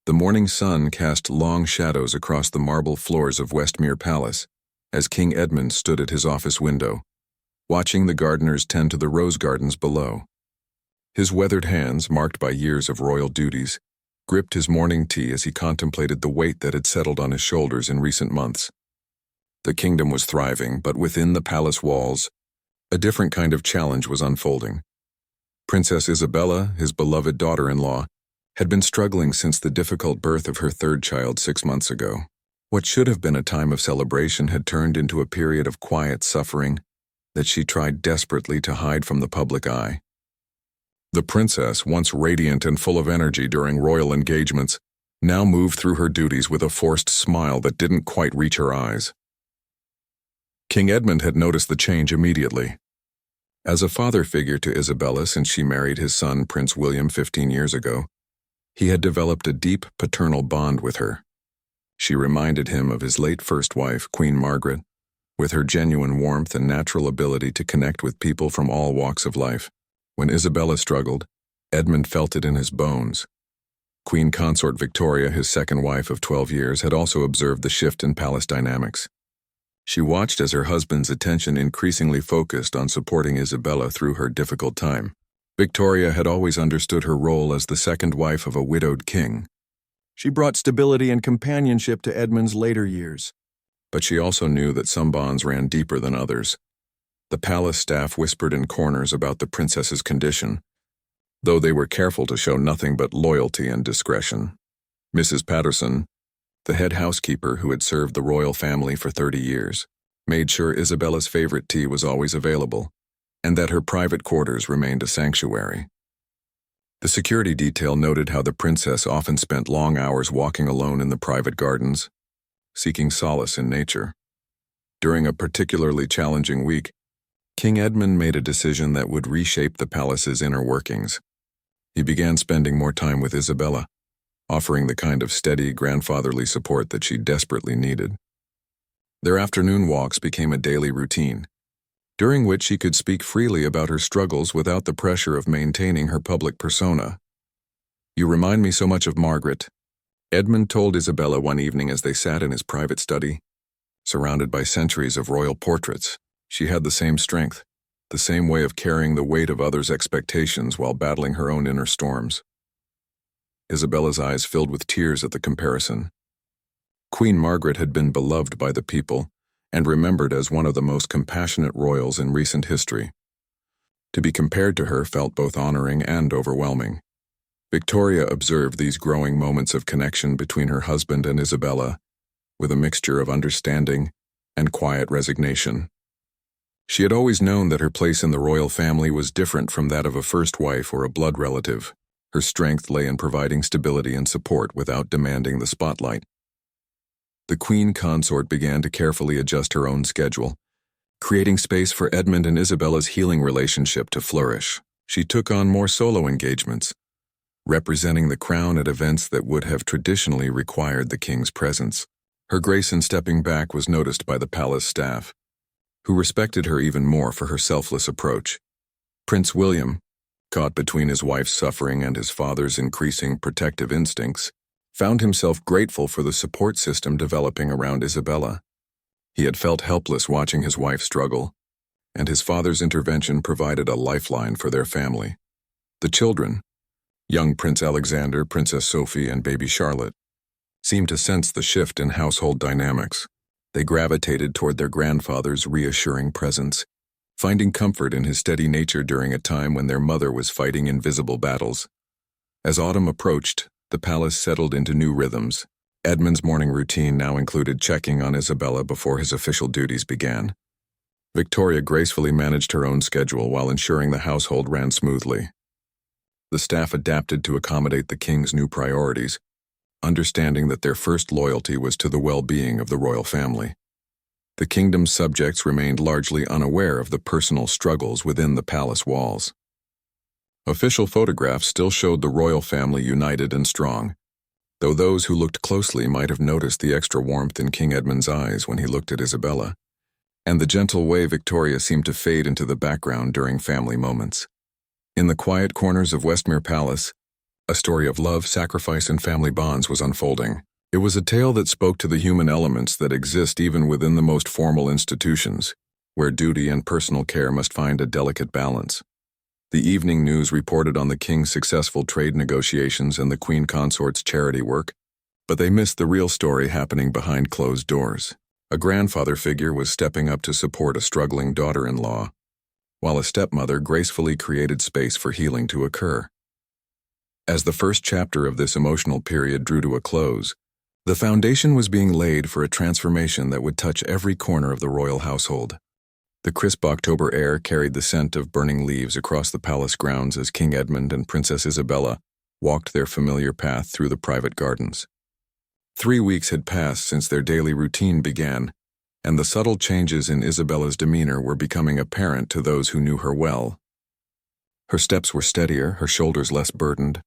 The morning sun cast long shadows across the marble floors of Westmere Palace as King Edmund stood at his office window, watching the gardeners tend to the rose gardens below. His weathered hands, marked by years of royal duties, gripped his morning tea as he contemplated the weight that had settled on his shoulders in recent months. The kingdom was thriving, but within the palace walls, a different kind of challenge was unfolding. Princess Isabella, his beloved daughter-in-law, had been struggling since the difficult birth of her third child 6 months ago. What should have been a time of celebration had turned into a period of quiet suffering that she tried desperately to hide from the public eye. The princess, once radiant and full of energy during royal engagements, now moved through her duties with a forced smile that didn't quite reach her eyes. King Edmund had noticed the change immediately. As a father figure to Isabella since she married his son Prince William 15 years ago, he had developed a deep paternal bond with her. She reminded him of his late first wife, Queen Margaret, with her genuine warmth and natural ability to connect with people from all walks of life. When Isabella struggled, Edmund felt it in his bones. Queen Consort Victoria, his second wife of 12 years, had also observed the shift in palace dynamics. She watched as her husband's attention increasingly focused on supporting Isabella through her difficult time. Victoria had always understood her role as the second wife of a widowed king. She brought stability and companionship to Edmund's later years, but she also knew that some bonds ran deeper than others. The palace staff whispered in corners about the princess's condition, though they were careful to show nothing but loyalty and discretion. Mrs. Patterson, the head housekeeper who had served the royal family for 30 years, made sure Isabella's favorite tea was always available, and that her private quarters remained a sanctuary. The security detail noted how the princess often spent long hours walking alone in the private gardens, seeking solace in nature. During a particularly challenging week, King Edmund made a decision that would reshape the palace's inner workings. He began spending more time with Isabella, offering the kind of steady, grandfatherly support that she desperately needed. Their afternoon walks became a daily routine, during which she could speak freely about her struggles without the pressure of maintaining her public persona. "You remind me so much of Margaret," Edmund told Isabella one evening as they sat in his private study. Surrounded by centuries of royal portraits, she had the same strength, the same way of carrying the weight of others' expectations while battling her own inner storms. Isabella's eyes filled with tears at the comparison. Queen Margaret had been beloved by the people and remembered as one of the most compassionate royals in recent history. To be compared to her felt both honoring and overwhelming. Victoria observed these growing moments of connection between her husband and Isabella, with a mixture of understanding and quiet resignation. She had always known that her place in the royal family was different from that of a first wife or a blood relative. Her strength lay in providing stability and support without demanding the spotlight. The Queen Consort began to carefully adjust her own schedule, creating space for Edmund and Isabella's healing relationship to flourish. She took on more solo engagements, representing the crown at events that would have traditionally required the king's presence. Her grace in stepping back was noticed by the palace staff, who respected her even more for her selfless approach. Prince William, caught between his wife's suffering and his father's increasing protective instincts, found himself grateful for the support system developing around Isabella. He had felt helpless watching his wife struggle, and his father's intervention provided a lifeline for their family. The children, young Prince Alexander, Princess Sophie, and baby Charlotte, seemed to sense the shift in household dynamics. They gravitated toward their grandfather's reassuring presence, finding comfort in his steady nature during a time when their mother was fighting invisible battles. As autumn approached, the palace settled into new rhythms. Edmund's morning routine now included checking on Isabella before his official duties began. Victoria gracefully managed her own schedule while ensuring the household ran smoothly. The staff adapted to accommodate the king's new priorities, understanding that their first loyalty was to the well-being of the royal family. The kingdom's subjects remained largely unaware of the personal struggles within the palace walls. Official photographs still showed the royal family united and strong, though those who looked closely might have noticed the extra warmth in King Edmund's eyes when he looked at Isabella, and the gentle way Victoria seemed to fade into the background during family moments. In the quiet corners of Westmere Palace, A story of love, sacrifice, and family bonds was unfolding. It was a tale that spoke to the human elements that exist even within the most formal institutions, where duty and personal care must find a delicate balance. The evening news reported on the king's successful trade negotiations and the queen consort's charity work, but they missed the real story happening behind closed doors. A grandfather figure was stepping up to support a struggling daughter-in-law, while a stepmother gracefully created space for healing to occur. As the first chapter of this emotional period drew to a close, the foundation was being laid for a transformation that would touch every corner of the royal household. The crisp October air carried the scent of burning leaves across the palace grounds as King Edmund and Princess Isabella walked their familiar path through the private gardens. 3 weeks had passed since their daily routine began, and the subtle changes in Isabella's demeanor were becoming apparent to those who knew her well. Her steps were steadier, her shoulders less burdened,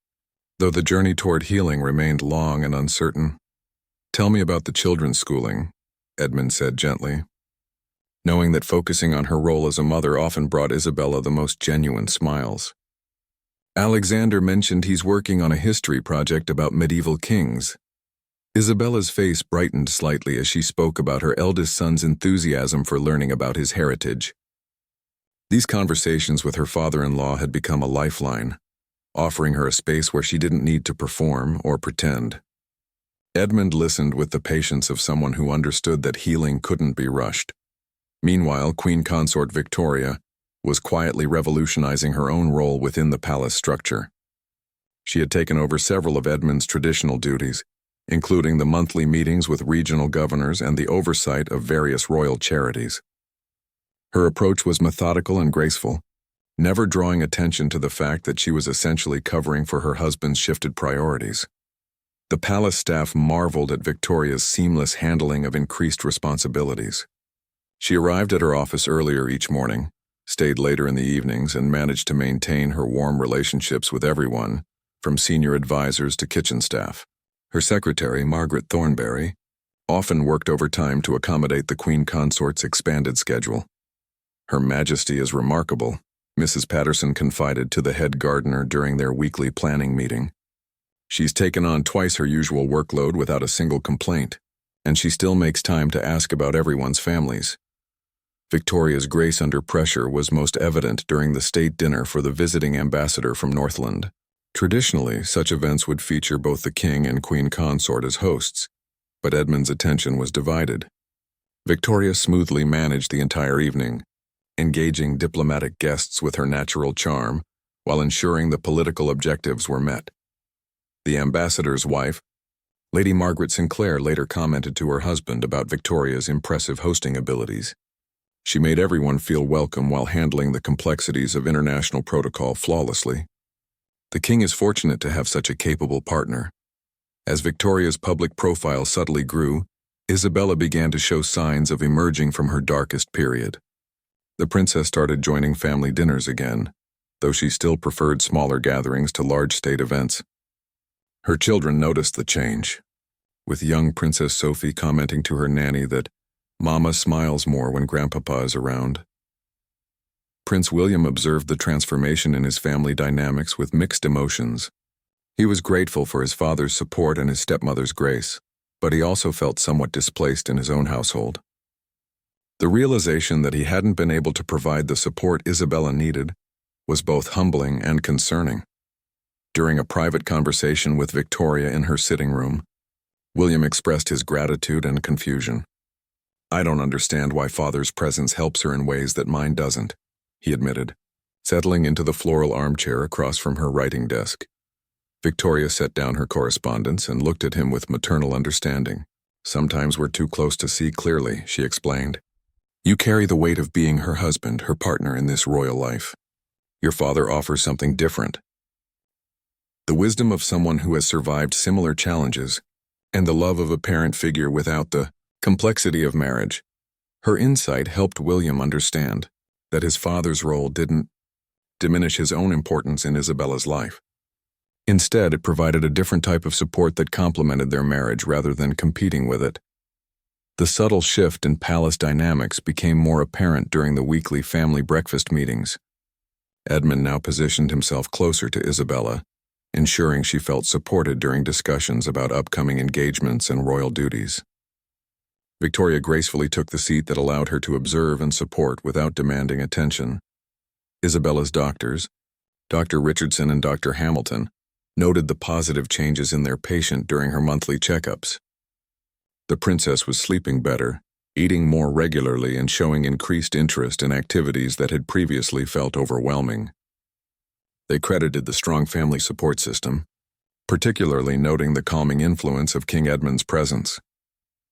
though the journey toward healing remained long and uncertain. "Tell me about the children's schooling," Edmund said gently, knowing that focusing on her role as a mother often brought Isabella the most genuine smiles. "Alexander mentioned he's working on a history project about medieval kings." Isabella's face brightened slightly as she spoke about her eldest son's enthusiasm for learning about his heritage. These conversations with her father-in-law had become a lifeline, offering her a space where she didn't need to perform or pretend. Edmund listened with the patience of someone who understood that healing couldn't be rushed. Meanwhile, Queen Consort Victoria was quietly revolutionizing her own role within the palace structure. She had taken over several of Edmund's traditional duties, including the monthly meetings with regional governors and the oversight of various royal charities. Her approach was methodical and graceful, never drawing attention to the fact that she was essentially covering for her husband's shifted priorities. The palace staff marveled at Victoria's seamless handling of increased responsibilities. She arrived at her office earlier each morning, stayed later in the evenings, and managed to maintain her warm relationships with everyone, from senior advisors to kitchen staff. Her secretary, Margaret Thornberry, often worked overtime to accommodate the Queen Consort's expanded schedule. "Her Majesty is remarkable," Mrs. Patterson confided to the head gardener during their weekly planning meeting. "She's taken on twice her usual workload without a single complaint, and she still makes time to ask about everyone's families." Victoria's grace under pressure was most evident during the state dinner for the visiting ambassador from Northland. Traditionally, such events would feature both the king and queen consort as hosts, but Edmund's attention was divided. Victoria smoothly managed the entire evening, engaging diplomatic guests with her natural charm while ensuring the political objectives were met. The ambassador's wife, Lady Margaret Sinclair, later commented to her husband about Victoria's impressive hosting abilities. She made everyone feel welcome while handling the complexities of international protocol flawlessly. The king is fortunate to have such a capable partner. As Victoria's public profile subtly grew, Isabella began to show signs of emerging from her darkest period. The princess started joining family dinners again, though she still preferred smaller gatherings to large state events. Her children noticed the change, with young Princess Sophie commenting to her nanny that Mama smiles more when Grandpapa is around. Prince William observed the transformation in his family dynamics with mixed emotions. He was grateful for his father's support and his stepmother's grace, but he also felt somewhat displaced in his own household. The realization that he hadn't been able to provide the support Isabella needed was both humbling and concerning. During a private conversation with Victoria in her sitting room, William expressed his gratitude and confusion. "I don't understand why Father's presence helps her in ways that mine doesn't," he admitted, settling into the floral armchair across from her writing desk. Victoria set down her correspondence and looked at him with maternal understanding. "Sometimes we're too close to see clearly," she explained. "You carry the weight of being her husband, her partner in this royal life. Your father offers something different. The wisdom of someone who has survived similar challenges, and the love of a parent figure without the complexity of marriage." Her insight helped William understand that his father's role didn't diminish his own importance in Isabella's life. Instead, it provided a different type of support that complemented their marriage rather than competing with it. The subtle shift in palace dynamics became more apparent during the weekly family breakfast meetings. Edmund now positioned himself closer to Isabella, ensuring she felt supported during discussions about upcoming engagements and royal duties. Victoria gracefully took the seat that allowed her to observe and support without demanding attention. Isabella's doctors, Dr. Richardson and Dr. Hamilton, noted the positive changes in their patient during her monthly checkups. The princess was sleeping better, eating more regularly, and showing increased interest in activities that had previously felt overwhelming. They credited the strong family support system, particularly noting the calming influence of King Edmund's presence.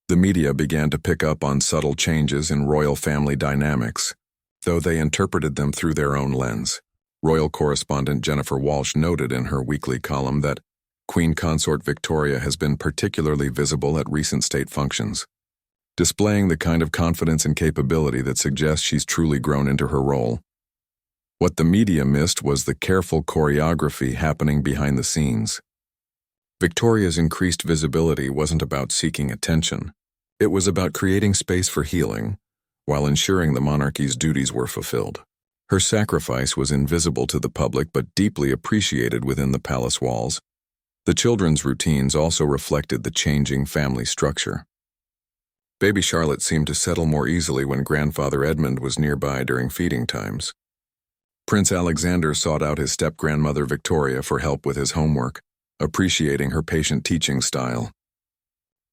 The media began to pick up on subtle changes in royal family dynamics, though they interpreted them through their own lens. Royal correspondent Jennifer Walsh noted in her weekly column that Queen Consort Victoria has been particularly visible at recent state functions, displaying the kind of confidence and capability that suggests she's truly grown into her role. What the media missed was the careful choreography happening behind the scenes. Victoria's increased visibility wasn't about seeking attention. It was about creating space for healing, while ensuring the monarchy's duties were fulfilled. Her sacrifice was invisible to the public but deeply appreciated within the palace walls. The children's routines also reflected the changing family structure. Baby Charlotte seemed to settle more easily when grandfather Edmund was nearby during feeding times. Prince Alexander sought out his step-grandmother Victoria for help with his homework, appreciating her patient teaching style.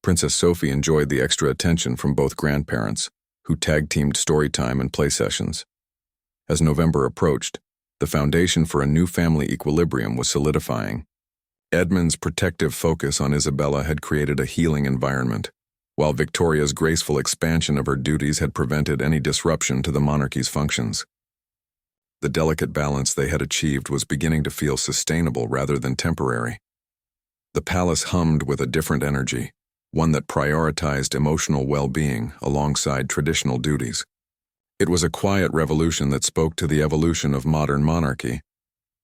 Princess Sophie enjoyed the extra attention from both grandparents, who tag-teamed story time and play sessions. As November approached, the foundation for a new family equilibrium was solidifying. Edmund's protective focus on Isabella had created a healing environment, while Victoria's graceful expansion of her duties had prevented any disruption to the monarchy's functions. The delicate balance they had achieved was beginning to feel sustainable rather than temporary. The palace hummed with a different energy, one that prioritized emotional well-being alongside traditional duties. It was a quiet revolution that spoke to the evolution of modern monarchy,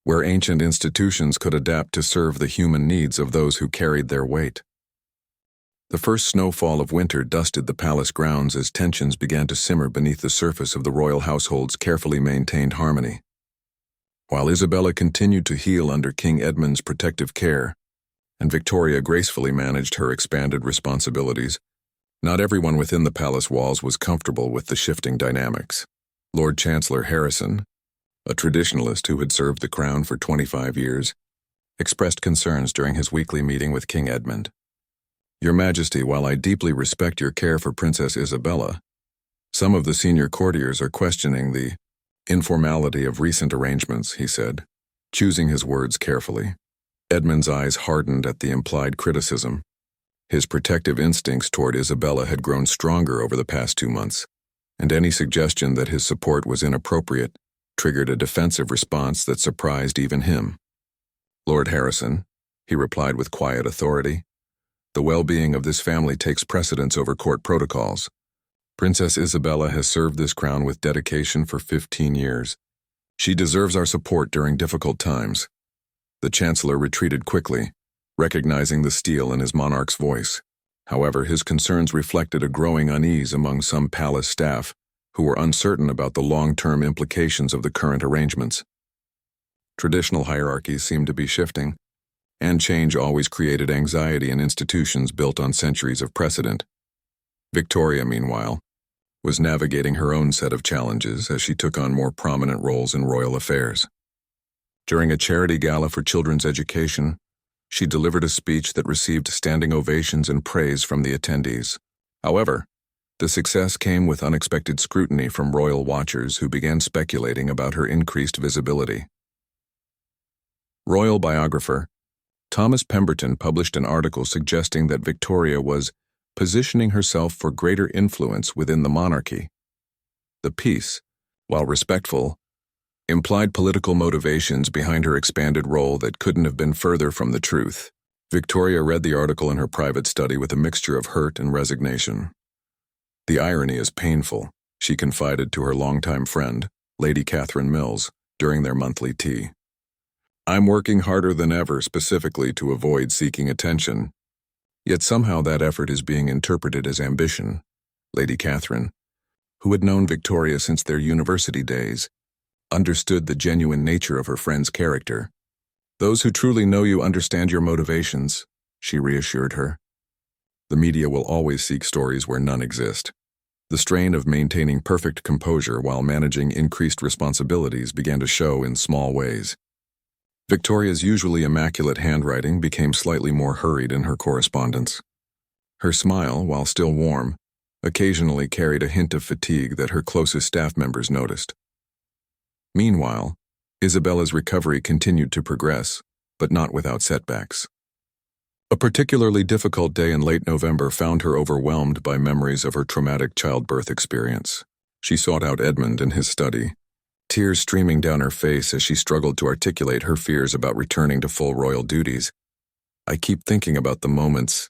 where ancient institutions could adapt to serve the human needs of those who carried their weight. The first snowfall of winter dusted the palace grounds as tensions began to simmer beneath the surface of the royal household's carefully maintained harmony. While Isabella continued to heal under King Edmund's protective care, and Victoria gracefully managed her expanded responsibilities, not everyone within the palace walls was comfortable with the shifting dynamics. Lord Chancellor Harrison, a traditionalist who had served the crown for 25 years, expressed concerns during his weekly meeting with King Edmund. "Your Majesty, while I deeply respect your care for Princess Isabella, some of the senior courtiers are questioning the informality of recent arrangements," he said, choosing his words carefully. Edmund's eyes hardened at the implied criticism. His protective instincts toward Isabella had grown stronger over the past 2 months, and any suggestion that his support was inappropriate triggered a defensive response that surprised even him. "Lord Harrison," he replied with quiet authority, "the well-being of this family takes precedence over court protocols. Princess Isabella has served this crown with dedication for 15 years. She deserves our support during difficult times." The Chancellor retreated quickly, recognizing the steel in his monarch's voice. However, his concerns reflected a growing unease among some palace staff who were uncertain about the long-term implications of the current arrangements. Traditional hierarchies seemed to be shifting, and change always created anxiety in institutions built on centuries of precedent. Victoria, meanwhile, was navigating her own set of challenges as she took on more prominent roles in royal affairs. During a charity gala for children's education, she delivered a speech that received standing ovations and praise from the attendees. However, the success came with unexpected scrutiny from royal watchers who began speculating about her increased visibility. Royal biographer Thomas Pemberton published an article suggesting that Victoria was positioning herself for greater influence within the monarchy. The piece, while respectful, implied political motivations behind her expanded role that couldn't have been further from the truth. Victoria read the article in her private study with a mixture of hurt and resignation. "The irony is painful," she confided to her longtime friend, Lady Catherine Mills, during their monthly tea. "I'm working harder than ever specifically to avoid seeking attention. Yet somehow that effort is being interpreted as ambition." Lady Catherine, who had known Victoria since their university days, understood the genuine nature of her friend's character. Those who truly know you understand your motivations, she reassured her. The media will always seek stories where none exist. The strain of maintaining perfect composure while managing increased responsibilities began to show in small ways. Victoria's usually immaculate handwriting became slightly more hurried in her correspondence. Her smile, while still warm, occasionally carried a hint of fatigue that her closest staff members noticed. Meanwhile, Isabella's recovery continued to progress, but not without setbacks. A particularly difficult day in late November found her overwhelmed by memories of her traumatic childbirth experience. She sought out Edmund in his study, tears streaming down her face as she struggled to articulate her fears about returning to full royal duties. "I keep thinking about the moments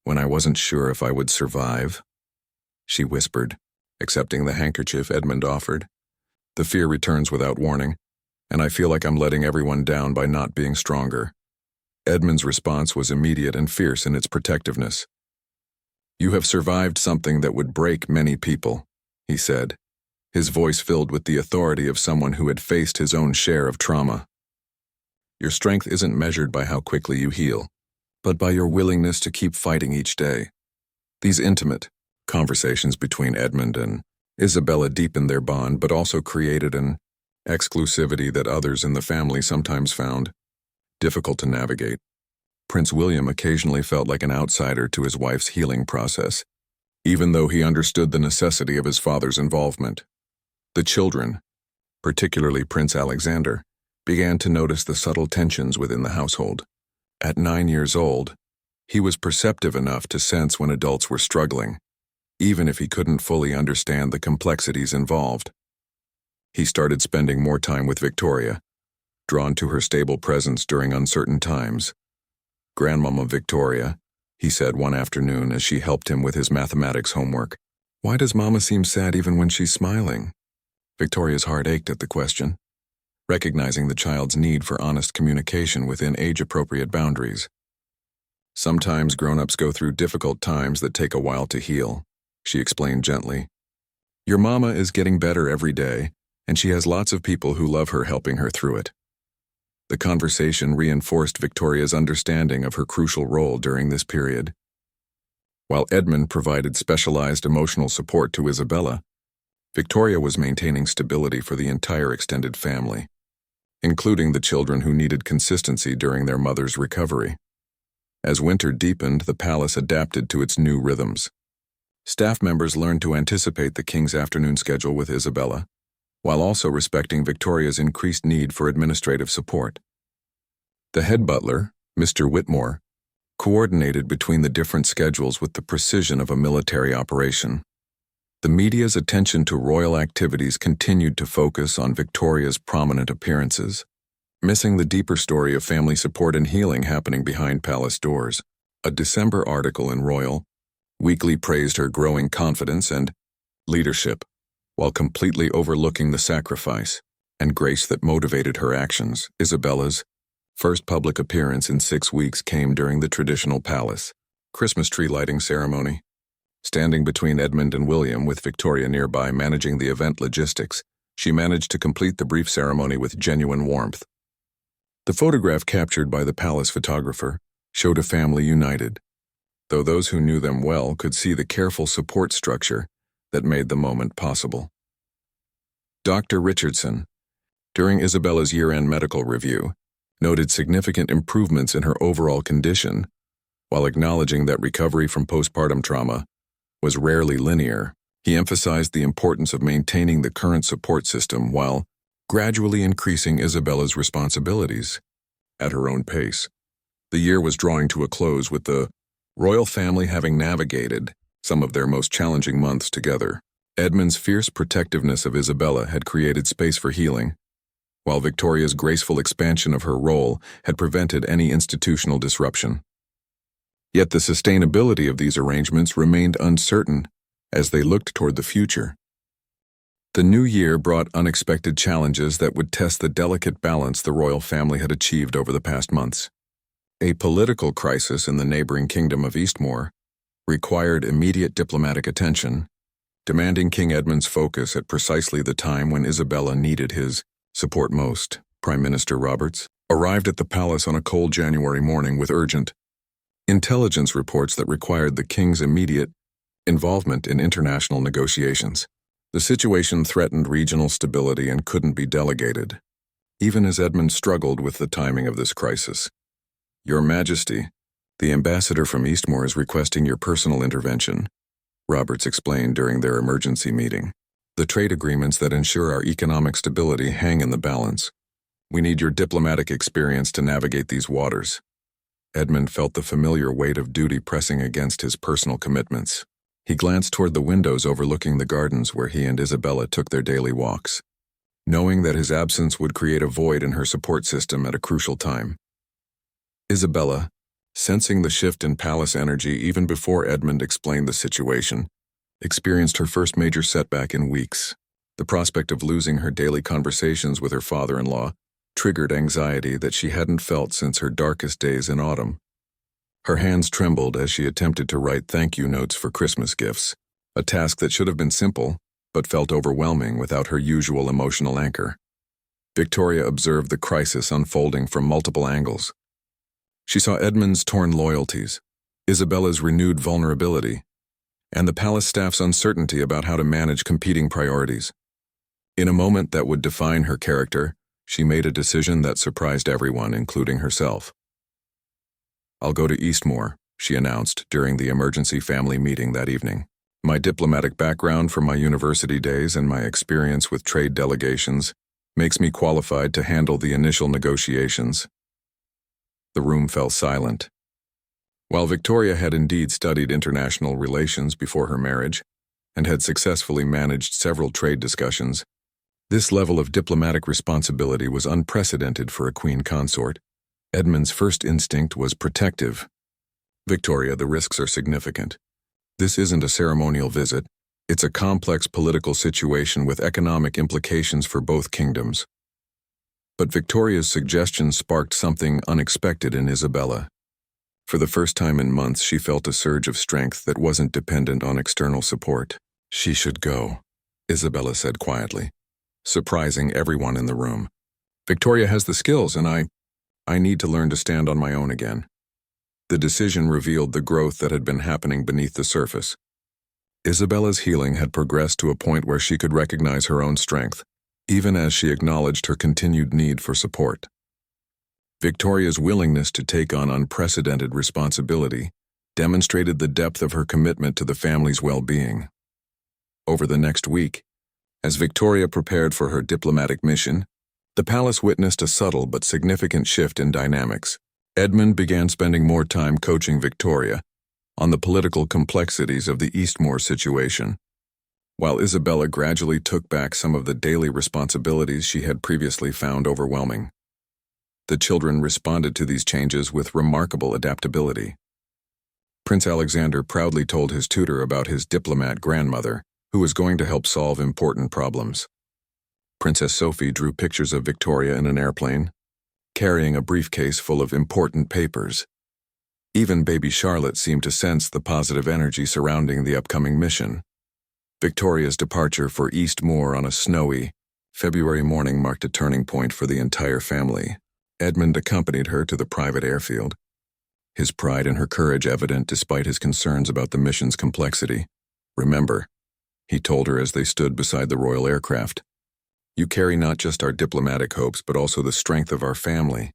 when I wasn't sure if I would survive," she whispered, accepting the handkerchief Edmund offered. "The fear returns without warning, and I feel like I'm letting everyone down by not being stronger." Edmund's response was immediate and fierce in its protectiveness. "You have survived something that would break many people," he said, his voice filled with the authority of someone who had faced his own share of trauma. "Your strength isn't measured by how quickly you heal, but by your willingness to keep fighting each day." These intimate conversations between Edmund and Isabella deepened their bond, but also created an exclusivity that others in the family sometimes found difficult to navigate. Prince William occasionally felt like an outsider to his wife's healing process, even though he understood the necessity of his father's involvement. The children, particularly Prince Alexander, began to notice the subtle tensions within the household. At 9 years old, he was perceptive enough to sense when adults were struggling, even if he couldn't fully understand the complexities involved. He started spending more time with Victoria, drawn to her stable presence during uncertain times. "Grandmama Victoria," he said one afternoon as she helped him with his mathematics homework, "why does Mama seem sad even when she's smiling?" Victoria's heart ached at the question, recognizing the child's need for honest communication within age-appropriate boundaries. "Sometimes grown-ups go through difficult times that take a while to heal," she explained gently. "Your mama is getting better every day, and she has lots of people who love her helping her through it." The conversation reinforced Victoria's understanding of her crucial role during this period. While Edmund provided specialized emotional support to Isabella, Victoria was maintaining stability for the entire extended family, including the children who needed consistency during their mother's recovery. As winter deepened, the palace adapted to its new rhythms. Staff members learned to anticipate the king's afternoon schedule with Isabella, while also respecting Victoria's increased need for administrative support. The head butler, Mr. Whitmore, coordinated between the different schedules with the precision of a military operation. The media's attention to royal activities continued to focus on Victoria's prominent appearances, missing the deeper story of family support and healing happening behind palace doors. A December article in Royal Weekly praised her growing confidence and leadership, while completely overlooking the sacrifice and grace that motivated her actions. Isabella's first public appearance in 6 weeks came during the traditional palace Christmas tree lighting ceremony. Standing between Edmund and William, with Victoria nearby managing the event logistics, she managed to complete the brief ceremony with genuine warmth. The photograph captured by the palace photographer showed a family united, though those who knew them well could see the careful support structure that made the moment possible. Dr. Richardson, during Isabella's year-end medical review, noted significant improvements in her overall condition, while acknowledging that recovery from postpartum trauma was rarely linear. He emphasized the importance of maintaining the current support system while gradually increasing Isabella's responsibilities at her own pace. The year was drawing to a close, with the royal family having navigated some of their most challenging months together. Edmund's fierce protectiveness of Isabella had created space for healing, while Victoria's graceful expansion of her role had prevented any institutional disruption. Yet the sustainability of these arrangements remained uncertain as they looked toward the future. The new year brought unexpected challenges that would test the delicate balance the royal family had achieved over the past months. A political crisis in the neighboring kingdom of Eastmore required immediate diplomatic attention, demanding King Edmund's focus at precisely the time when Isabella needed his support most. Prime Minister Roberts, arrived at the palace on a cold January morning with urgent intelligence reports that required the king's immediate involvement in international negotiations. The situation threatened regional stability and couldn't be delegated, even as Edmund struggled with the timing of this crisis. "Your Majesty, the ambassador from Eastmoor is requesting your personal intervention," Roberts explained during their emergency meeting. "The trade agreements that ensure our economic stability hang in the balance. We need your diplomatic experience to navigate these waters." Edmund felt the familiar weight of duty pressing against his personal commitments. He glanced toward the windows overlooking the gardens where he and Isabella took their daily walks, knowing that his absence would create a void in her support system at a crucial time. Isabella, sensing the shift in palace energy even before Edmund explained the situation, experienced her first major setback in weeks. The prospect of losing her daily conversations with her father-in-law triggered anxiety that she hadn't felt since her darkest days in autumn. Her hands trembled as she attempted to write thank-you notes for Christmas gifts, a task that should have been simple, but felt overwhelming without her usual emotional anchor. Victoria observed the crisis unfolding from multiple angles. She saw Edmund's torn loyalties, Isabella's renewed vulnerability, and the palace staff's uncertainty about how to manage competing priorities. In a moment that would define her character, she made a decision that surprised everyone, including herself. "I'll go to Eastmoor," she announced during the emergency family meeting that evening. "My diplomatic background from my university days and my experience with trade delegations makes me qualified to handle the initial negotiations." The room fell silent. While Victoria had indeed studied international relations before her marriage and had successfully managed several trade discussions, this level of diplomatic responsibility was unprecedented for a queen consort. Edmund's first instinct was protective. "Victoria, the risks are significant. This isn't a ceremonial visit. It's a complex political situation with economic implications for both kingdoms." But Victoria's suggestion sparked something unexpected in Isabella. For the first time in months, she felt a surge of strength that wasn't dependent on external support. "She should go," Isabella said quietly, surprising everyone in the room. "Victoria has the skills, and I need to learn to stand on my own again." The decision revealed the growth that had been happening beneath the surface. Isabella's healing had progressed to a point where she could recognize her own strength, even as she acknowledged her continued need for support. Victoria's willingness to take on unprecedented responsibility demonstrated the depth of her commitment to the family's well-being. Over the next week, as Victoria prepared for her diplomatic mission, the palace witnessed a subtle but significant shift in dynamics. Edmund began spending more time coaching Victoria on the political complexities of the Eastmoor situation, while Isabella gradually took back some of the daily responsibilities she had previously found overwhelming. The children responded to these changes with remarkable adaptability. Prince Alexander proudly told his tutor about his diplomat grandmother, who was going to help solve important problems. Princess Sophie drew pictures of Victoria in an airplane, carrying a briefcase full of important papers. Even baby Charlotte seemed to sense the positive energy surrounding the upcoming mission. Victoria's departure for Eastmoor on a snowy February morning marked a turning point for the entire family. Edmund accompanied her to the private airfield, his pride in her courage evident despite his concerns about the mission's complexity. "Remember," he told her as they stood beside the royal aircraft, "you carry not just our diplomatic hopes but also the strength of our family.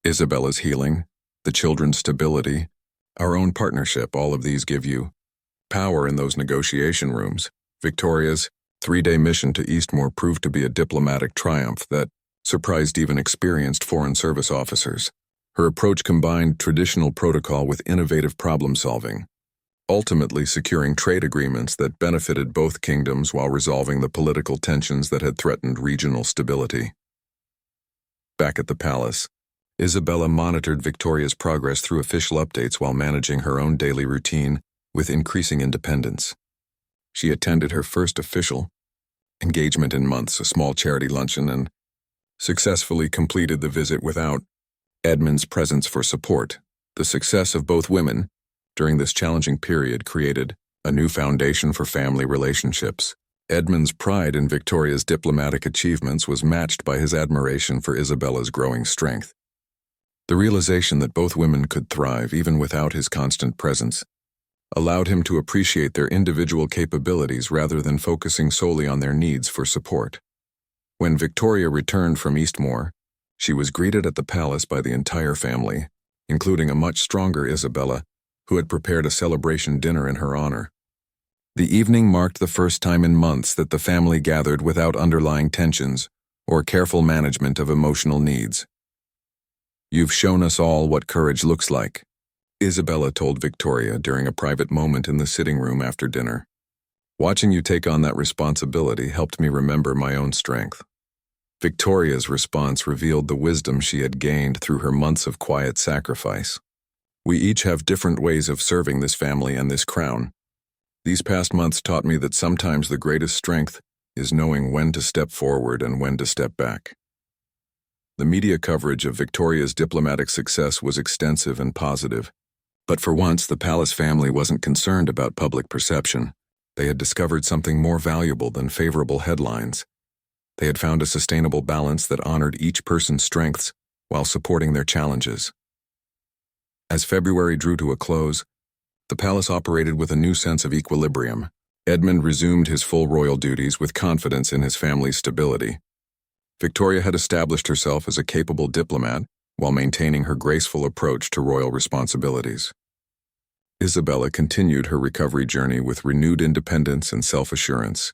Isabella's healing, the children's stability, our own partnership, all of these give you power in those negotiation rooms." Victoria's three-day mission to Eastmoor proved to be a diplomatic triumph that surprised even experienced Foreign Service officers. Her approach combined traditional protocol with innovative problem-solving, ultimately securing trade agreements that benefited both kingdoms while resolving the political tensions that had threatened regional stability. Back at the palace, Isabella monitored Victoria's progress through official updates while managing her own daily routine with increasing independence. She attended her first official engagement in months, a small charity luncheon, and successfully completed the visit without Edmund's presence for support. The success of both women during this challenging period created a new foundation for family relationships. Edmund's pride in Victoria's diplomatic achievements was matched by his admiration for Isabella's growing strength. The realization that both women could thrive even without his constant presence allowed him to appreciate their individual capabilities rather than focusing solely on their needs for support. When Victoria returned from Eastmoor, she was greeted at the palace by the entire family, including a much stronger Isabella, who had prepared a celebration dinner in her honor. The evening marked the first time in months that the family gathered without underlying tensions or careful management of emotional needs. "You've shown us all what courage looks like," Isabella told Victoria during a private moment in the sitting room after dinner. "Watching you take on that responsibility helped me remember my own strength." Victoria's response revealed the wisdom she had gained through her months of quiet sacrifice. "We each have different ways of serving this family and this crown. These past months taught me that sometimes the greatest strength is knowing when to step forward and when to step back." The media coverage of Victoria's diplomatic success was extensive and positive. But for once, the palace family wasn't concerned about public perception. They had discovered something more valuable than favorable headlines. They had found a sustainable balance that honored each person's strengths while supporting their challenges. As February drew to a close, the palace operated with a new sense of equilibrium. Edmund resumed his full royal duties with confidence in his family's stability. Victoria had established herself as a capable diplomat while maintaining her graceful approach to royal responsibilities. Isabella continued her recovery journey with renewed independence and self-assurance.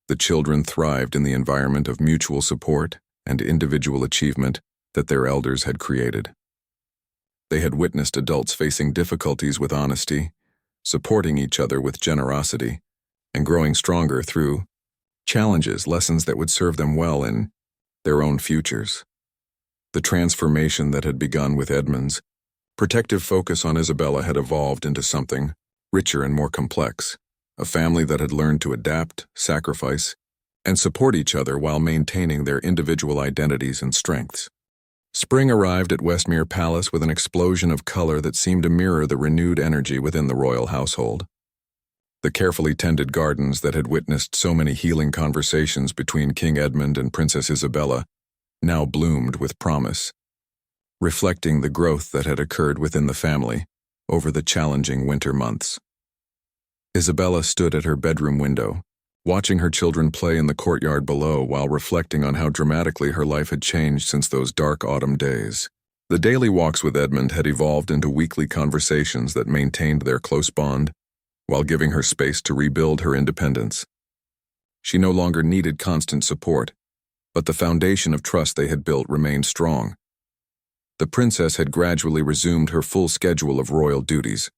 The children thrived in the environment of mutual support and individual achievement that their elders had created. They had witnessed adults facing difficulties with honesty, supporting each other with generosity, and growing stronger through challenges, lessons that would serve them well in their own futures. The transformation that had begun with Edmund's protective focus on Isabella had evolved into something richer and more complex, a family that had learned to adapt, sacrifice, and support each other while maintaining their individual identities and strengths. Spring arrived at Westmere Palace with an explosion of color that seemed to mirror the renewed energy within the royal household. The carefully tended gardens that had witnessed so many healing conversations between King Edmund and Princess Isabella now bloomed with promise, reflecting the growth that had occurred within the family over the challenging winter months. Isabella stood at her bedroom window, watching her children play in the courtyard below while reflecting on how dramatically her life had changed since those dark autumn days. The daily walks with Edmund had evolved into weekly conversations that maintained their close bond while giving her space to rebuild her independence. She no longer needed constant support, but the foundation of trust they had built remained strong. The princess had gradually resumed her full schedule of royal duties,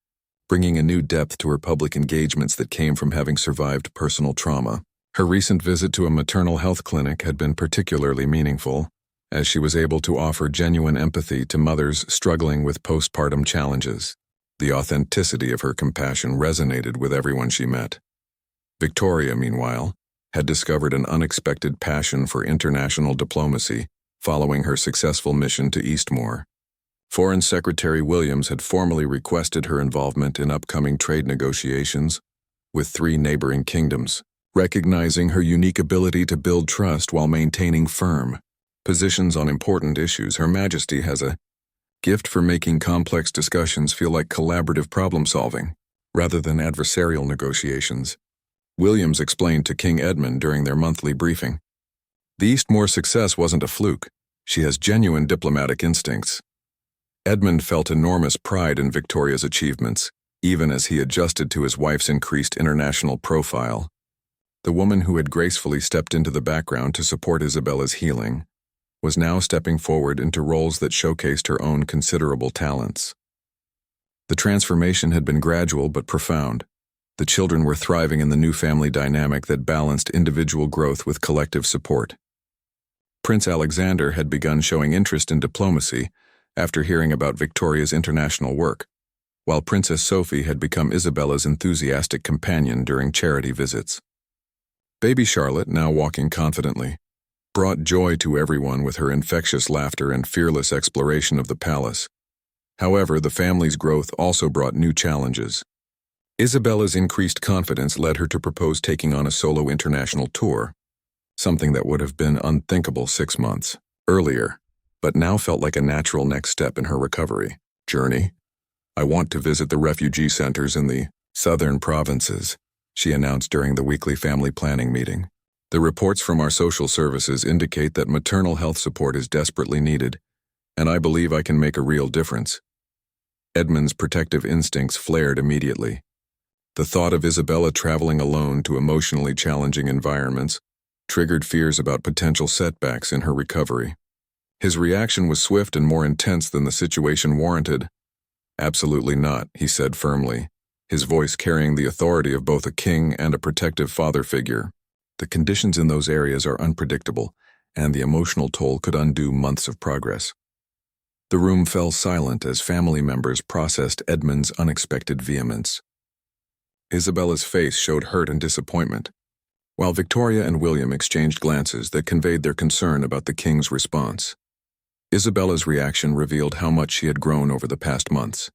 bringing a new depth to her public engagements that came from having survived personal trauma. Her recent visit to a maternal health clinic had been particularly meaningful, as she was able to offer genuine empathy to mothers struggling with postpartum challenges. The authenticity of her compassion resonated with everyone she met. Victoria, meanwhile, had discovered an unexpected passion for international diplomacy following her successful mission to Eastmoor. Foreign Secretary Williams had formally requested her involvement in upcoming trade negotiations with 3 neighboring kingdoms, recognizing her unique ability to build trust while maintaining firm positions on important issues. Her Majesty has a gift for making complex discussions feel like collaborative problem-solving, rather than adversarial negotiations, Williams explained to King Edmund during their monthly briefing. The Eastmoor success wasn't a fluke. She has genuine diplomatic instincts. Edmund felt enormous pride in Victoria's achievements, even as he adjusted to his wife's increased international profile. The woman who had gracefully stepped into the background to support Isabella's healing was now stepping forward into roles that showcased her own considerable talents. The transformation had been gradual but profound. The children were thriving in the new family dynamic that balanced individual growth with collective support. Prince Alexander had begun showing interest in diplomacy after hearing about Victoria's international work, while Princess Sophie had become Isabella's enthusiastic companion during charity visits. Baby Charlotte, now walking confidently, brought joy to everyone with her infectious laughter and fearless exploration of the palace. However, the family's growth also brought new challenges. Isabella's increased confidence led her to propose taking on a solo international tour, something that would have been unthinkable 6 months earlier. but now felt like a natural next step in her recovery journey. "I want to visit the refugee centers in the southern provinces," she announced during the weekly family planning meeting. "The reports from our social services indicate that maternal health support is desperately needed, and I believe I can make a real difference." Edmund's protective instincts flared immediately. The thought of Isabella traveling alone to emotionally challenging environments triggered fears about potential setbacks in her recovery. His reaction was swift and more intense than the situation warranted. "Absolutely not," he said firmly, his voice carrying the authority of both a king and a protective father figure. "The conditions in those areas are unpredictable, and the emotional toll could undo months of progress." The room fell silent as family members processed Edmund's unexpected vehemence. Isabella's face showed hurt and disappointment, while Victoria and William exchanged glances that conveyed their concern about the king's response. Isabella's reaction revealed how much she had grown over the past months.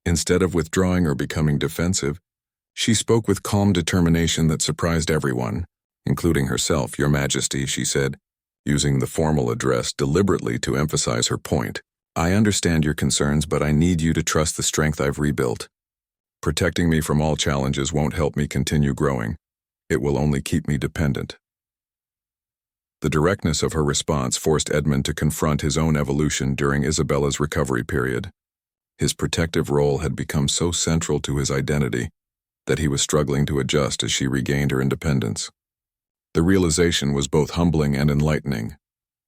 Instead of withdrawing or becoming defensive, she spoke with calm determination that surprised everyone, including herself. "Your Majesty," she said, using the formal address deliberately to emphasize her point. "I understand your concerns, but I need you to trust the strength I've rebuilt. Protecting me from all challenges won't help me continue growing. It will only keep me dependent." The directness of her response forced Edmund to confront his own evolution during Isabella's recovery period. His protective role had become so central to his identity that he was struggling to adjust as she regained her independence. The realization was both humbling and enlightening.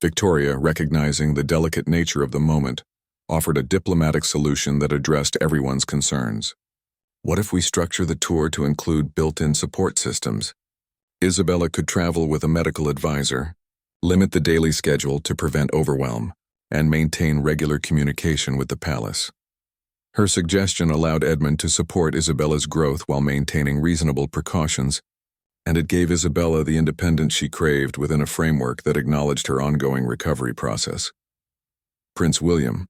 Victoria, recognizing the delicate nature of the moment, offered a diplomatic solution that addressed everyone's concerns. "What if we structure the tour to include built-in support systems? Isabella could travel with a medical advisor, limit the daily schedule to prevent overwhelm, and maintain regular communication with the palace." Her suggestion allowed Edmund to support Isabella's growth while maintaining reasonable precautions, and it gave Isabella the independence she craved within a framework that acknowledged her ongoing recovery process. Prince William,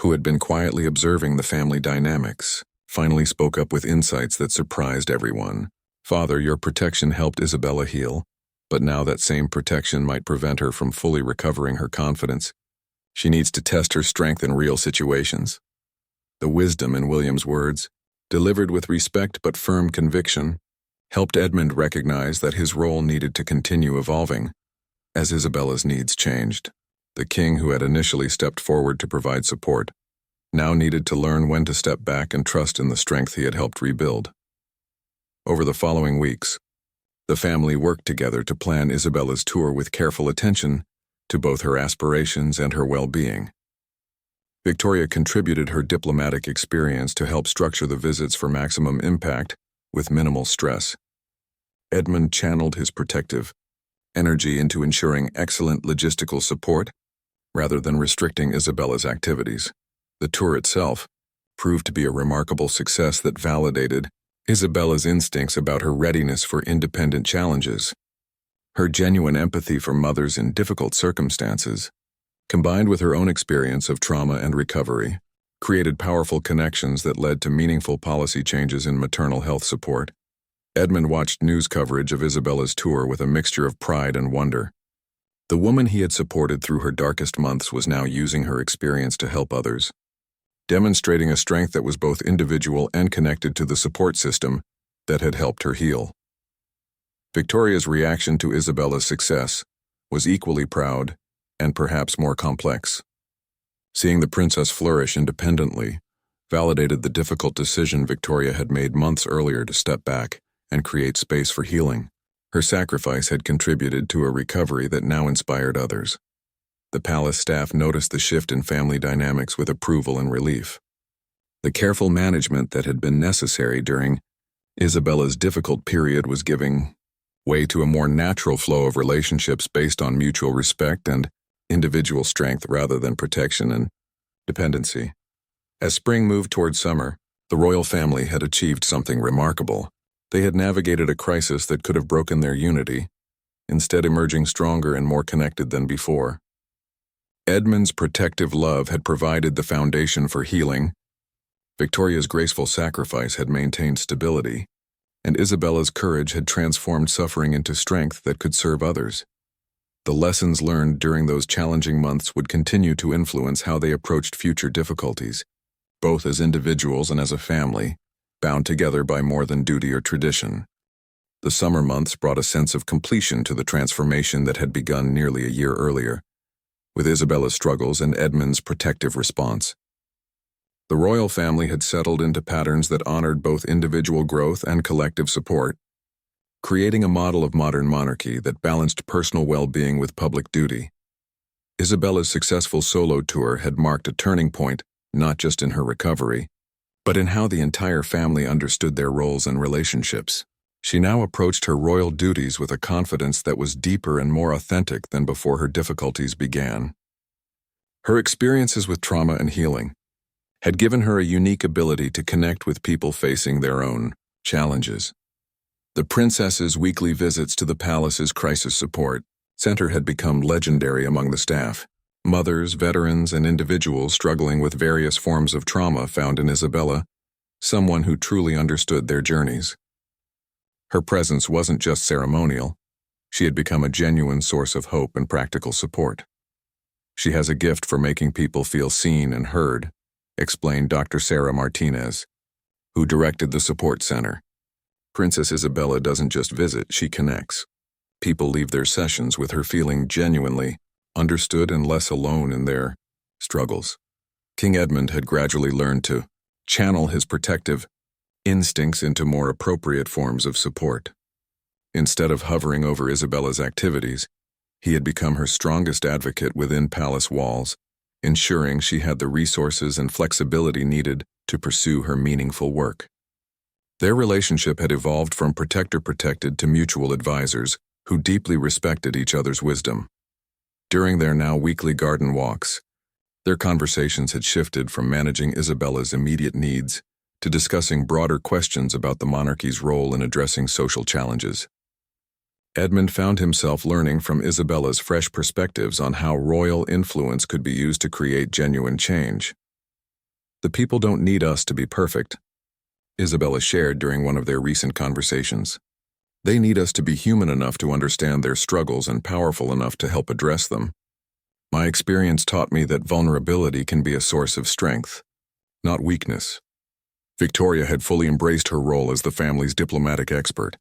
who had been quietly observing the family dynamics, finally spoke up with insights that surprised everyone. "Father, your protection helped Isabella heal, but now that same protection might prevent her from fully recovering her confidence. She needs to test her strength in real situations." The wisdom in William's words, delivered with respect but firm conviction, helped Edmund recognize that his role needed to continue evolving as Isabella's needs changed. The king, who had initially stepped forward to provide support, now needed to learn when to step back and trust in the strength he had helped rebuild. Over the following weeks, the family worked together to plan Isabella's tour with careful attention to both her aspirations and her well-being. Victoria contributed her diplomatic experience to help structure the visits for maximum impact with minimal stress. Edmund channeled his protective energy into ensuring excellent logistical support rather than restricting Isabella's activities. The tour itself proved to be a remarkable success that validated Isabella's instincts about her readiness for independent challenges. Her genuine empathy for mothers in difficult circumstances, combined with her own experience of trauma and recovery, created powerful connections that led to meaningful policy changes in maternal health support. Edmund watched news coverage of Isabella's tour with a mixture of pride and wonder. The woman he had supported through her darkest months was now using her experience to help others, demonstrating a strength that was both individual and connected to the support system that had helped her heal. Victoria's reaction to Isabella's success was equally proud and perhaps more complex. Seeing the princess flourish independently validated the difficult decision Victoria had made months earlier to step back and create space for healing. Her sacrifice had contributed to a recovery that now inspired others. The palace staff noticed the shift in family dynamics with approval and relief. The careful management that had been necessary during Isabella's difficult period was giving way to a more natural flow of relationships based on mutual respect and individual strength rather than protection and dependency. As spring moved toward summer, the royal family had achieved something remarkable. They had navigated a crisis that could have broken their unity, instead emerging stronger and more connected than before. Edmund's protective love had provided the foundation for healing, Victoria's graceful sacrifice had maintained stability, and Isabella's courage had transformed suffering into strength that could serve others. The lessons learned during those challenging months would continue to influence how they approached future difficulties, both as individuals and as a family, bound together by more than duty or tradition. The summer months brought a sense of completion to the transformation that had begun nearly a year earlier, with Isabella's struggles and Edmund's protective response. The royal family had settled into patterns that honored both individual growth and collective support, creating a model of modern monarchy that balanced personal well-being with public duty. Isabella's successful solo tour had marked a turning point, not just in her recovery, but in how the entire family understood their roles and relationships. She now approached her royal duties with a confidence that was deeper and more authentic than before her difficulties began. Her experiences with trauma and healing had given her a unique ability to connect with people facing their own challenges. The princess's weekly visits to the palace's crisis support center had become legendary among the staff. Mothers, veterans, and individuals struggling with various forms of trauma found in Isabella someone who truly understood their journeys. Her presence wasn't just ceremonial. She had become a genuine source of hope and practical support. She has a gift for making people feel seen and heard, explained Dr. Sarah Martinez, who directed the support center. Princess Isabella doesn't just visit, she connects. People leave their sessions with her feeling genuinely understood and less alone in their struggles. King Edmund had gradually learned to channel his protective instincts into more appropriate forms of support. Instead of hovering over Isabella's activities, he had become her strongest advocate within palace walls, ensuring she had the resources and flexibility needed to pursue her meaningful work. Their relationship had evolved from protector-protected to mutual advisors who deeply respected each other's wisdom. During their now weekly garden walks, their conversations had shifted from managing Isabella's immediate needs to discussing broader questions about the monarchy's role in addressing social challenges. Edmund found himself learning from Isabella's fresh perspectives on how royal influence could be used to create genuine change. "The people don't need us to be perfect," Isabella shared during one of their recent conversations. "They need us to be human enough to understand their struggles and powerful enough to help address them. My experience taught me that vulnerability can be a source of strength, not weakness." Victoria had fully embraced her role as the family's diplomatic expert,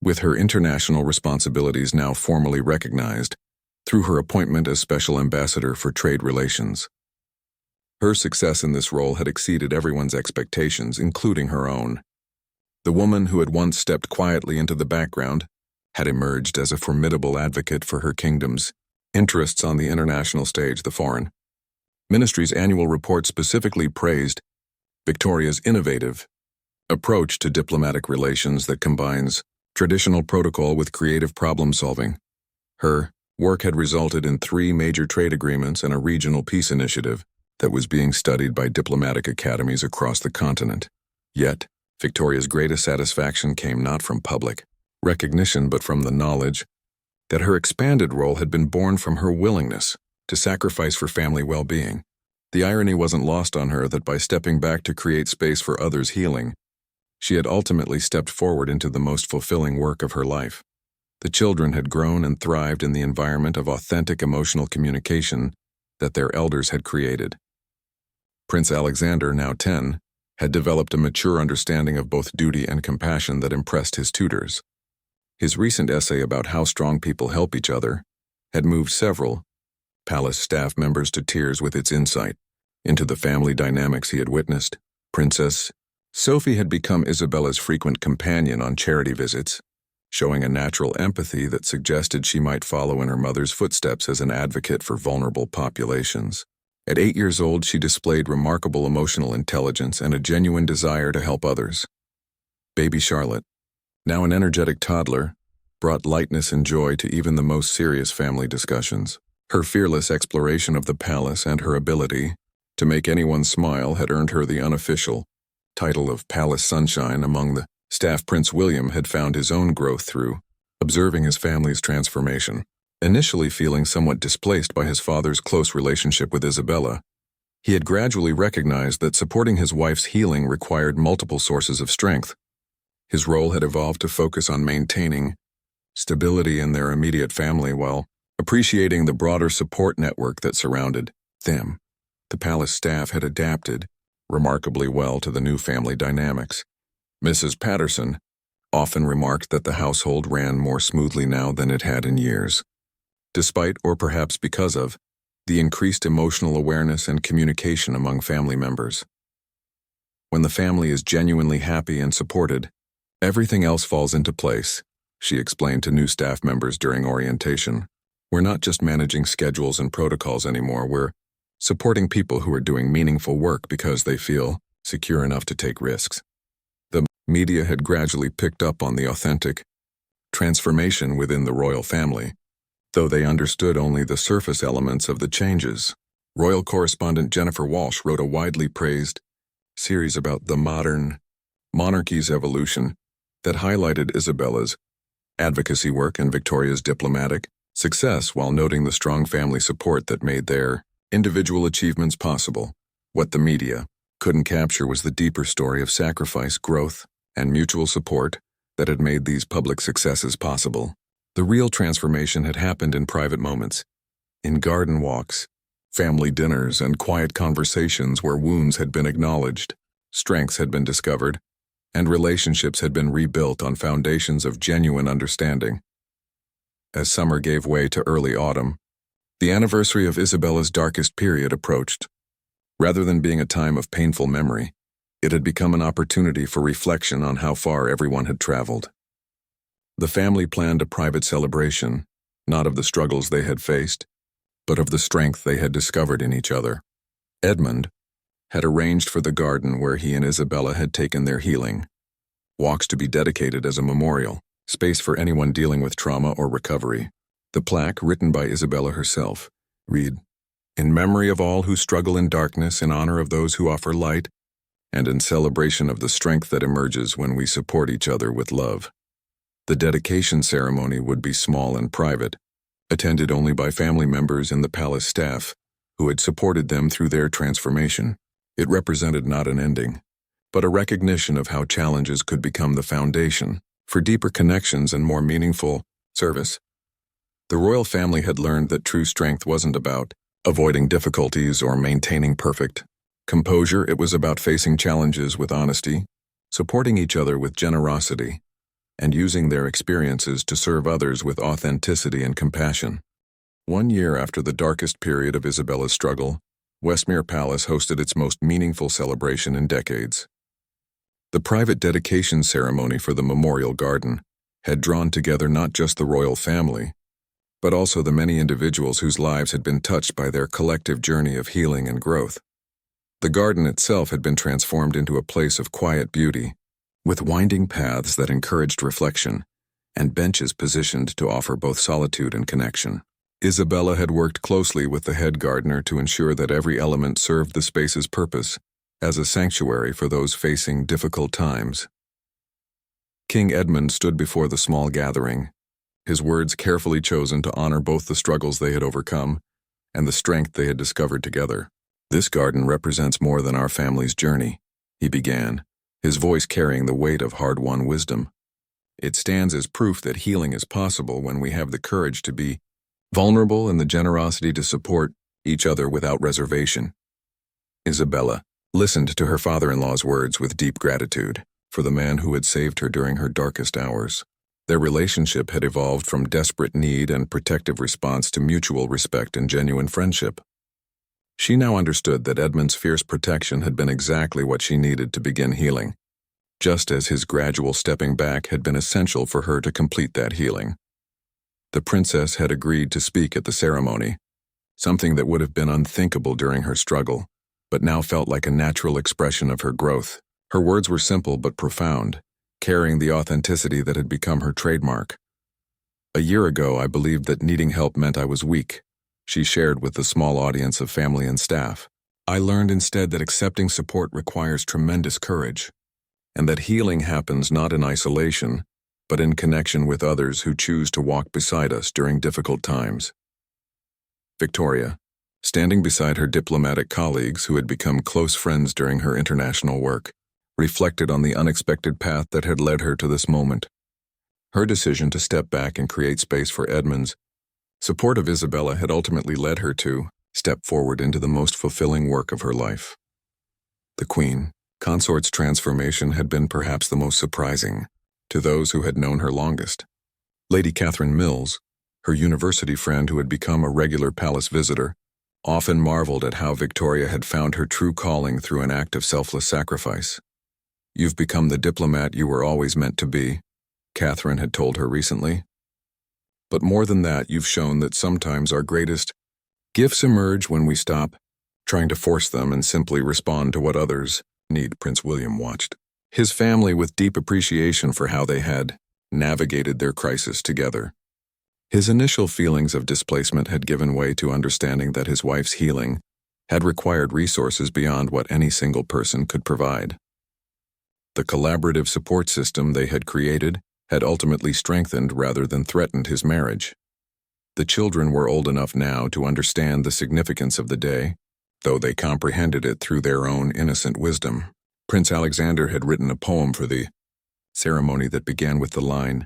with her international responsibilities now formally recognized through her appointment as Special Ambassador for Trade Relations. Her success in this role had exceeded everyone's expectations, including her own. The woman who had once stepped quietly into the background had emerged as a formidable advocate for her kingdom's interests on the international stage. The Foreign Ministry's annual report specifically praised Victoria's innovative approach to diplomatic relations that combines traditional protocol with creative problem-solving. Her work had resulted in 3 major trade agreements and a regional peace initiative that was being studied by diplomatic academies across the continent. Yet, Victoria's greatest satisfaction came not from public recognition but from the knowledge that her expanded role had been born from her willingness to sacrifice for family well-being. The irony wasn't lost on her that by stepping back to create space for others' healing, she had ultimately stepped forward into the most fulfilling work of her life. The children had grown and thrived in the environment of authentic emotional communication that their elders had created. Prince Alexander, now 10, had developed a mature understanding of both duty and compassion that impressed his tutors. His recent essay about how strong people help each other had moved several palace staff members to tears with its insight into the family dynamics he had witnessed. Princess Sophie had become Isabella's frequent companion on charity visits, showing a natural empathy that suggested she might follow in her mother's footsteps as an advocate for vulnerable populations. At 8 years old, she displayed remarkable emotional intelligence and a genuine desire to help others. Baby Charlotte, now an energetic toddler, brought lightness and joy to even the most serious family discussions. Her fearless exploration of the palace and her ability to make anyone smile had earned her the unofficial title of Palace Sunshine among the staff. Prince William had found his own growth through observing his family's transformation. Initially feeling somewhat displaced by his father's close relationship with Isabella, he had gradually recognized that supporting his wife's healing required multiple sources of strength. His role had evolved to focus on maintaining stability in their immediate family while Appreciating the broader support network that surrounded them, the palace staff had adapted remarkably well to the new family dynamics. Mrs. Patterson often remarked that the household ran more smoothly now than it had in years, despite, or perhaps because of, the increased emotional awareness and communication among family members. When the family is genuinely happy and supported, everything else falls into place, she explained to new staff members during orientation. We're not just managing schedules and protocols anymore, we're supporting people who are doing meaningful work because they feel secure enough to take risks. The media had gradually picked up on the authentic transformation within the royal family, though they understood only the surface elements of the changes. Royal correspondent Jennifer Walsh wrote a widely praised series about the modern monarchy's evolution that highlighted Isabella's advocacy work and Victoria's diplomatic success while noting the strong family support that made their individual achievements possible. What the media couldn't capture was the deeper story of sacrifice, growth, and mutual support that had made these public successes possible. The real transformation had happened in private moments, in garden walks, family dinners, and quiet conversations where wounds had been acknowledged, strengths had been discovered, and relationships had been rebuilt on foundations of genuine understanding. As summer gave way to early autumn, the anniversary of Isabella's darkest period approached. Rather than being a time of painful memory, it had become an opportunity for reflection on how far everyone had traveled. The family planned a private celebration, not of the struggles they had faced, but of the strength they had discovered in each other. Edmund had arranged for the garden where he and Isabella had taken their healing, walks to be dedicated as a memorial, space for anyone dealing with trauma or recovery. The plaque, written by Isabella herself, read, "In memory of all who struggle in darkness, in honor of those who offer light, and in celebration of the strength that emerges when we support each other with love." The dedication ceremony would be small and private, attended only by family members and the palace staff, who had supported them through their transformation. It represented not an ending, but a recognition of how challenges could become the foundation for deeper connections and more meaningful service. The royal family had learned that true strength wasn't about avoiding difficulties or maintaining perfect composure. It was about facing challenges with honesty, supporting each other with generosity, and using their experiences to serve others with authenticity and compassion. 1 year after the darkest period of Isabella's struggle, Westmere Palace hosted its most meaningful celebration in decades. The private dedication ceremony for the memorial garden had drawn together not just the royal family, but also the many individuals whose lives had been touched by their collective journey of healing and growth. The garden itself had been transformed into a place of quiet beauty, with winding paths that encouraged reflection, and benches positioned to offer both solitude and connection. Isabella had worked closely with the head gardener to ensure that every element served the space's purpose as a sanctuary for those facing difficult times. King Edmund stood before the small gathering, his words carefully chosen to honor both the struggles they had overcome and the strength they had discovered together. "This garden represents more than our family's journey," he began, his voice carrying the weight of hard-won wisdom. "It stands as proof that healing is possible when we have the courage to be vulnerable and the generosity to support each other without reservation." Isabella listened to her father-in-law's words with deep gratitude for the man who had saved her during her darkest hours. Their relationship had evolved from desperate need and protective response to mutual respect and genuine friendship. She now understood that Edmund's fierce protection had been exactly what she needed to begin healing, just as his gradual stepping back had been essential for her to complete that healing. The princess had agreed to speak at the ceremony, something that would have been unthinkable during her struggle, but now felt like a natural expression of her growth. Her words were simple but profound, carrying the authenticity that had become her trademark. "A year ago, I believed that needing help meant I was weak," she shared with the small audience of family and staff. "I learned instead that accepting support requires tremendous courage, and that healing happens not in isolation, but in connection with others who choose to walk beside us during difficult times." Victoria, standing beside her diplomatic colleagues who had become close friends during her international work, reflected on the unexpected path that had led her to this moment. Her decision to step back and create space for Edmund's Support of Isabella had ultimately led her to step forward into the most fulfilling work of her life. The Queen Consort's transformation had been perhaps the most surprising to those who had known her longest. Lady Catherine Mills, her university friend who had become a regular palace visitor, often marveled at how Victoria had found her true calling through an act of selfless sacrifice. "You've become the diplomat you were always meant to be," Catherine had told her recently. "But more than that, you've shown that sometimes our greatest gifts emerge when we stop trying to force them and simply respond to what others need." Prince William watched his family with deep appreciation for how they had navigated their crisis together. His initial feelings of displacement had given way to understanding that his wife's healing had required resources beyond what any single person could provide. The collaborative support system they had created had ultimately strengthened rather than threatened his marriage. The children were old enough now to understand the significance of the day, though they comprehended it through their own innocent wisdom. Prince Alexander had written a poem for the ceremony that began with the line,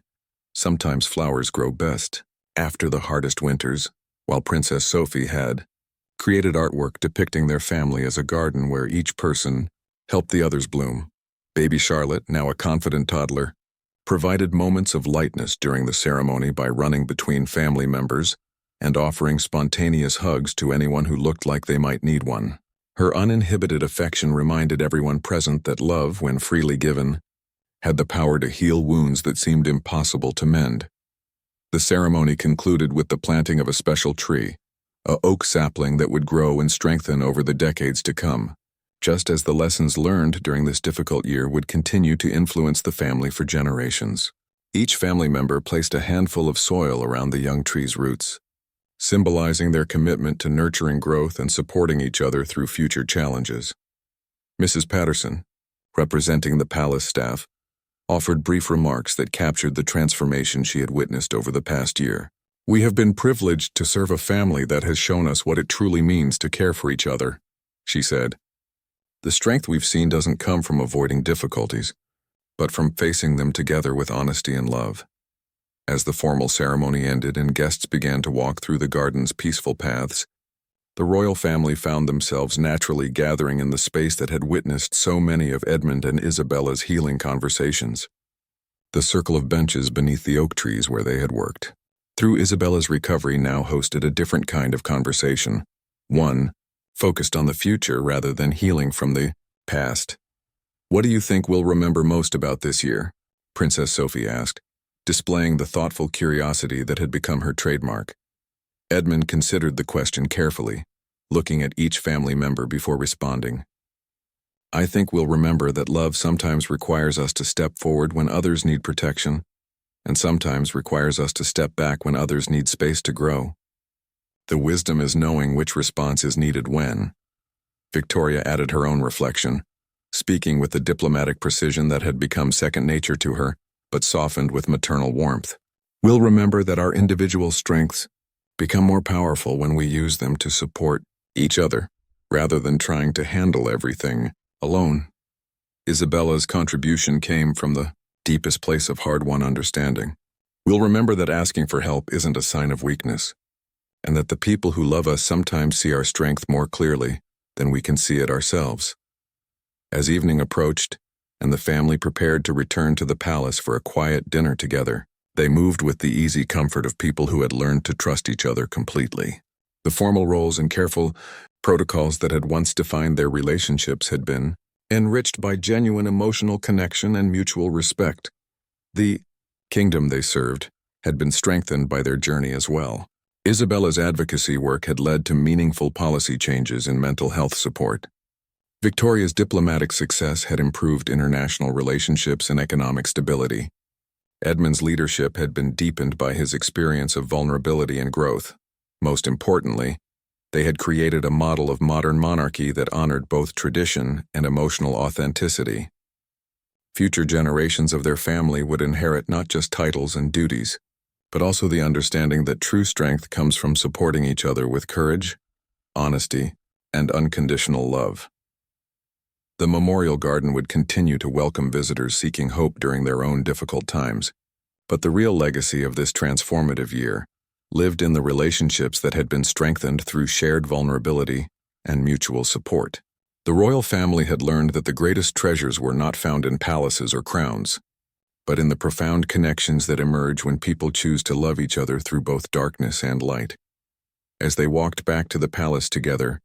"Sometimes flowers grow best after the hardest winters," while Princess Sophie had created artwork depicting their family as a garden where each person helped the others bloom. Baby Charlotte, now a confident toddler, provided moments of lightness during the ceremony by running between family members and offering spontaneous hugs to anyone who looked like they might need one. Her uninhibited affection reminded everyone present that love, when freely given, had the power to heal wounds that seemed impossible to mend. The ceremony concluded with the planting of a special tree, an oak sapling that would grow and strengthen over the decades to come, just as the lessons learned during this difficult year would continue to influence the family for generations. Each family member placed a handful of soil around the young tree's roots, symbolizing their commitment to nurturing growth and supporting each other through future challenges. Mrs. Patterson, representing the palace staff, offered brief remarks that captured the transformation she had witnessed over the past year. "We have been privileged to serve a family that has shown us what it truly means to care for each other," she said. "The strength we've seen doesn't come from avoiding difficulties, but from facing them together with honesty and love." As the formal ceremony ended and guests began to walk through the garden's peaceful paths, the royal family found themselves naturally gathering in the space that had witnessed so many of Edmund and Isabella's healing conversations. The circle of benches beneath the oak trees where they had worked through Isabella's recovery now hosted a different kind of conversation, one focused on the future rather than healing from the past. "What do you think we'll remember most about this year?" Princess Sophie asked, displaying the thoughtful curiosity that had become her trademark. Edmund considered the question carefully, looking at each family member before responding. "I think we'll remember that love sometimes requires us to step forward when others need protection, and sometimes requires us to step back when others need space to grow. The wisdom is knowing which response is needed when." Victoria added her own reflection, speaking with the diplomatic precision that had become second nature to her, but softened with maternal warmth. "We'll remember that our individual strengths become more powerful when we use them to support each other, rather than trying to handle everything alone." Isabella's contribution came from the deepest place of hard-won understanding. "We'll remember that asking for help isn't a sign of weakness, and that the people who love us sometimes see our strength more clearly than we can see it ourselves." As evening approached, and the family prepared to return to the palace for a quiet dinner together, they moved with the easy comfort of people who had learned to trust each other completely. The formal roles and careful protocols that had once defined their relationships had been enriched by genuine emotional connection and mutual respect. The kingdom they served had been strengthened by their journey as well. Isabella's advocacy work had led to meaningful policy changes in mental health support. Victoria's diplomatic success had improved international relationships and economic stability. Edmund's leadership had been deepened by his experience of vulnerability and growth. Most importantly, they had created a model of modern monarchy that honored both tradition and emotional authenticity. Future generations of their family would inherit not just titles and duties, but also the understanding that true strength comes from supporting each other with courage, honesty, and unconditional love. The memorial garden would continue to welcome visitors seeking hope during their own difficult times, but the real legacy of this transformative year lived in the relationships that had been strengthened through shared vulnerability and mutual support. The royal family had learned that the greatest treasures were not found in palaces or crowns, but in the profound connections that emerge when people choose to love each other through both darkness and light. As they walked back to the palace together,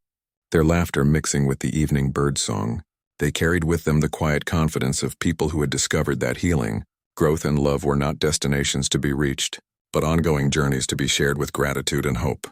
their laughter mixing with the evening birdsong, they carried with them the quiet confidence of people who had discovered that healing, growth, and love were not destinations to be reached, but ongoing journeys to be shared with gratitude and hope.